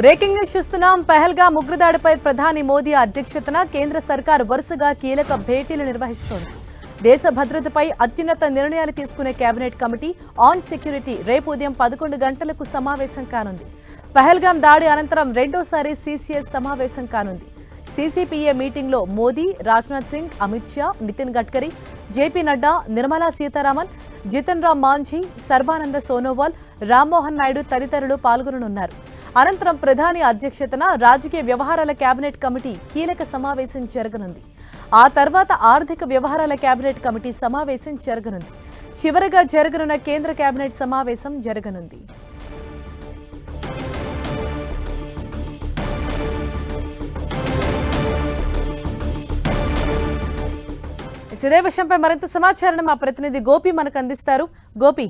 Breaking news చూస్తున్నాం. పహల్గామ్ ఉగ్రదాడిపై ప్రధాని మోదీ అధ్యక్షతన కేంద్ర సర్కార్ వరుసగా కీలక భేటీలు నిర్వహిస్తోంది. దేశ భద్రతపై అత్యున్నత నిర్ణయాలు తీసుకునే కేబినెట్ కమిటీ ఆన్ సెక్యూరిటీ రేపు ఉదయం 11 గంటలకు సమావేశం కానుంది. పహల్గామ్ దాడి అనంతరం రెండోసారి సీసీఎస్ సమావేశం కానుంది. సీసీపీఏ మీటింగ్లో మోదీ, రాజ్నాథ్ సింగ్, అమిత్ షా, నితిన్ గడ్కరీ, జేపీ నడ్డా, నిర్మలా సీతారామన్, జితన్ రామ్ మాంఝీ, సర్బానంద సోనోవాల్, రామ్మోహన్ నాయుడు తదితరులు పాల్గొననున్నారు. అనంతరం ప్రధాని అధ్యక్షతన రాజకీయ వ్యవహారాల కేబినెట్ కమిటీ కీలక సమావేశం జరగనుంది. ఆ తర్వాత ఆర్థిక వ్యవహారాల కేబినెట్ కమిటీ సమావేశం జరగనుంది. చివరగా జరగనున్న కేంద్ర కేబినెట్ సమావేశం జరగనుంది. ఇదే విషయంపై మరింత సమాచారం మా ప్రతినిధి గోపి మనకు అందిస్తారు. గోపి,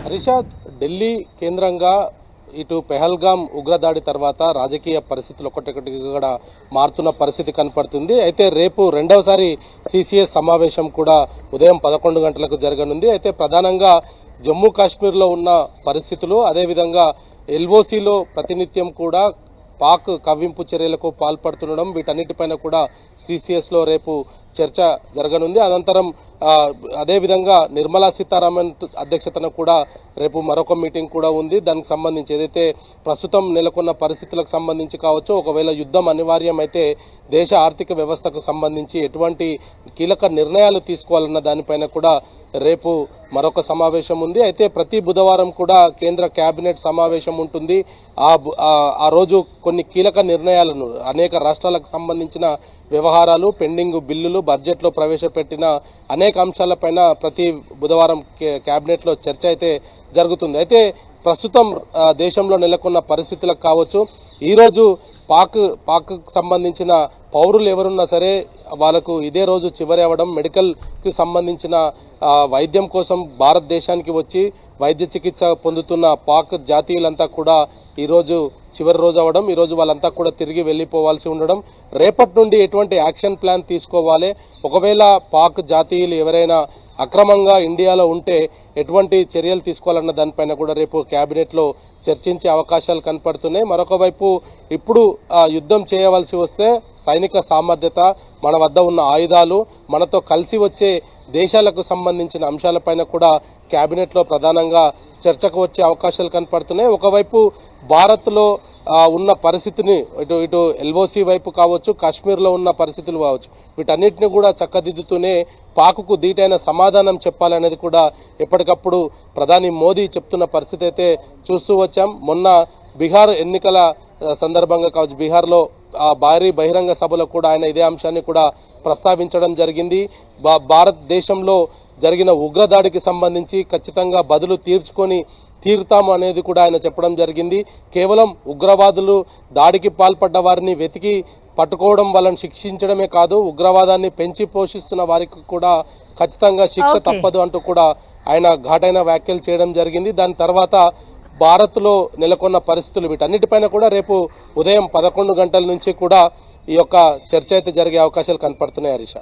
హరిషాద్, ఢిల్లీ కేంద్రంగా ఇటు పెహల్గామ్ ఉగ్రదాడి తర్వాత రాజకీయ పరిస్థితులు ఒకటొకటిగా మారుతున్న పరిస్థితి కనపడుతుంది. అయితే రేపు రెండవసారి సీసీఎస్ సమావేశం కూడా ఉదయం 11 గంటలకు జరగనుంది. అయితే ప్రధానంగా జమ్మూ కాశ్మీర్లో ఉన్న పరిస్థితులు, అదేవిధంగా ఎల్ఓసీలో ప్రతినిత్యం కూడా పాక్ కవ్వింపు చర్యలకు పాల్పడుతుండడం, వీటన్నిటిపైన కూడా సీసీఎస్లో రేపు చర్చ జరగనుంది. అనంతరం అదేవిధంగా నిర్మలా సీతారామన్ అధ్యక్షతన కూడా రేపు మరొక మీటింగ్ కూడా ఉంది. దానికి సంబంధించి ఏదైతే ప్రస్తుతం నెలకొన్న పరిస్థితులకు సంబంధించి కావచ్చు, ఒకవేళ యుద్ధం అనివార్యమైతే దేశ ఆర్థిక వ్యవస్థకు సంబంధించి ఎటువంటి కీలక నిర్ణయాలు తీసుకోవాలన్న దానిపైన కూడా రేపు మరొక సమావేశం ఉంది. అయితే ప్రతి బుధవారం కూడా కేంద్ర కేబినెట్ సమావేశం ఉంటుంది. ఆ రోజు కొన్ని కీలక నిర్ణయాలను, అనేక రాష్ట్రాలకు సంబంధించిన వ్యవహారాలు, పెండింగ్ బిల్లులు, బడ్జెట్లో ప్రవేశపెట్టిన అనేక అంశాలపైన ప్రతి బుధవారం కేబినెట్లో చర్చ అయితే జరుగుతుంది. అయితే ప్రస్తుతం దేశంలో నెలకొన్న పరిస్థితులకు కావచ్చు, ఈరోజు పాక్ సంబంధించిన పౌరులు ఎవరున్నా సరే వాళ్ళకు ఇదే రోజు చివరి అవ్వడం, మెడికల్కి సంబంధించిన వైద్యం కోసం భారతదేశానికి వచ్చి వైద్య చికిత్స పొందుతున్న పాక్ జాతీయులంతా కూడా ఈరోజు చివరి రోజు అవ్వడం, ఈరోజు వాళ్ళంతా కూడా తిరిగి వెళ్ళిపోవాల్సి ఉండడం, రేపటి నుండి ఎటువంటి యాక్షన్ ప్లాన్ తీసుకోవాలి, ఒకవేళ పాక్ జాతీయులు ఎవరైనా అక్రమంగా ఇండియాలో ఉంటే ఎటువంటి చర్యలు తీసుకోవాలన్న దానిపైన కూడా రేపు కేబినెట్లో చర్చించే అవకాశాలు కనపడుతున్నాయి. మరొక వైపు ఇప్పుడు యుద్ధం చేయవలసి వస్తే సైనిక సామర్థ్యత, మన వద్ద ఉన్న ఆయుధాలు, మనతో కలిసి వచ్చే దేశాలకు సంబంధించిన అంశాలపైన కూడా కేబినెట్లో ప్రధానంగా చర్చకు వచ్చే అవకాశాలు కనపడుతున్నాయి. ఒకవైపు భారత్లో ఉన్న పరిస్థితిని ఇటు ఎల్ఓసి వైపు కావచ్చు, కాశ్మీర్లో ఉన్న పరిస్థితులు కావచ్చు, వీటన్నిటిని కూడా చక్కదిద్దుతూనే పాకుకు ధీటైన సమాధానం చెప్పాలనేది కూడా ఎప్పటికప్పుడు ప్రధాని మోదీ చెప్తున్న పరిస్థితి అయితే చూస్తూ వచ్చాం. మొన్న బీహార్ ఎన్నికల సందర్భంగా కావచ్చు, బీహార్లో భారీ బహిరంగ సభలో కూడా ఆయన ఇదే అంశాన్ని కూడా ప్రస్తావించడం జరిగింది. భారతదేశంలో జరిగిన ఉగ్రదాడికి సంబంధించి ఖచ్చితంగా బదులు తీరుతాము అనేది కూడా ఆయన చెప్పడం జరిగింది. కేవలం ఉగ్రవాదులు దాడికి పాల్పడ్డ వారిని వెతికి పట్టుకోవడం, వాళ్ళని శిక్షించడమే కాదు, ఉగ్రవాదాన్ని పెంచి పోషిస్తున్న వారికి కూడా ఖచ్చితంగా శిక్ష తప్పదు అంటూ కూడా ఆయన ఘాటైన వ్యాఖ్యలు చేయడం జరిగింది. దాని తర్వాత భారత్లో నెలకొన్న పరిస్థితులు, వీటన్నిటిపైన కూడా రేపు ఉదయం 11 గంటల నుంచి కూడా ఈ యొక్క చర్చ అయితే జరిగే అవకాశాలు కనపడుతున్నాయి. హరీష.